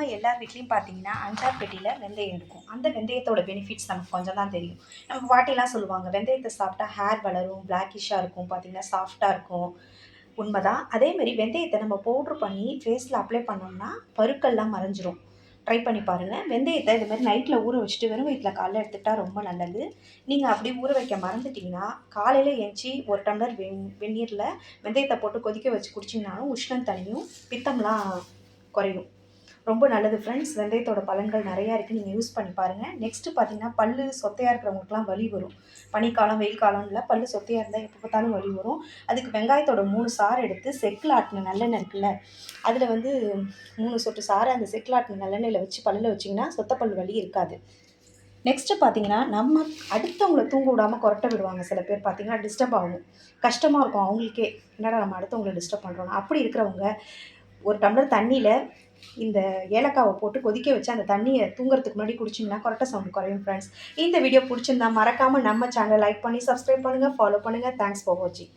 எல்லார் வீட்லேயும் பார்த்தீங்கன்னா அஞ்சார் பெட்டியில் வெந்தயம் இருக்கும். அந்த வெந்தயத்தோட பெனிஃபிட்ஸ் நமக்கு கொஞ்சம் தான் தெரியும். நம்ம பாட்டிலாம் சொல்லுவாங்க, வெந்தயத்தை சாப்பிட்டா ஹேர் வளரும், பிளாக்கிஷாக இருக்கும், பார்த்தீங்கன்னா சாஃப்டாக இருக்கும். உண்மைதான். அதேமாரி வெந்தயத்தை நம்ம பவுட்ரு பண்ணி ஃபேஸில் அப்ளை பண்ணோம்னா பருக்கள்லாம் மறைஞ்சிரும். ட்ரை பண்ணி பாருங்கள். வெந்தயத்தை இது மாதிரி நைட்டில் ஊற வச்சுட்டு வெறும் வயிற்றில் காலைல எடுத்துக்கிட்டால் ரொம்ப நல்லது. நீங்கள் அப்படி ஊற வைக்க மறந்துட்டிங்கன்னா காலையில் எழுந்துச்சி ஒரு டம்ளர் வெந்நீரில் வெந்தயத்தை போட்டு கொதிக்க வச்சு குடிச்சிங்கனாலும் உஷ்ணம் தனியும், பித்தம்லாம் குறையும். ரொம்ப நல்லது ஃப்ரெண்ட்ஸ். வெந்தயத்தோட பலன்கள் நிறையா இருக்குது, நீங்கள் யூஸ் பண்ணி பாருங்கள். நெக்ஸ்ட்டு பார்த்தீங்கன்னா பல்லு சொத்தையாக இருக்கிறவங்களுக்குலாம் வலி வரும். பனிக்காலம் வெயில் காலம் இல்லை, பல்லு சொத்தையாக இருந்தால் எப்போ பார்த்தாலும் வலி வரும். அதுக்கு வெங்காயத்தோட 3 சாறு எடுத்து செக்கில் ஆட்டின நல்லெண்ணெய் இருக்குல்ல, அதில் 3 சொட்டு சாறு அந்த செக்கில் ஆட்டின நல்லெண்ணெயில் வச்சு பல்லில் வச்சிங்கன்னா சொத்தை பல் வலி இருக்காது. நெக்ஸ்ட்டு பார்த்தீங்கன்னா நம்ம அடுத்தவங்களை தூங்க விடாமல் கொரட்டை விடுவாங்க சில பேர். பார்த்தீங்கன்னா டிஸ்டர்ப் ஆகும், கஷ்டமாக இருக்கும் அவங்களுக்கே, என்னடா நம்ம அடுத்தவங்களை டிஸ்டர்ப் பண்ணுறோம். அப்படி இருக்கிறவங்க ஒரு டம்ளர் தண்ணியில் இந்த ஏலக்காவை போட்டு கொதிக்க வச்சு அந்த தண்ணியை தூங்குறதுக்கு முன்னாடி குடிச்சிங்கன்னா கொரட்டை சவுண்ட் குறையும் ஃப்ரெண்ட்ஸ். இந்த வீடியோ பிடிச்சிருந்தா மறக்காமல் நம்ம சேனலை லைக் பண்ணி சப்ஸ்கிரைப் பண்ணுங்கள், ஃபாலோ பண்ணுங்கள். தேங்க்ஸ் ஃபார் வாட்சிங்.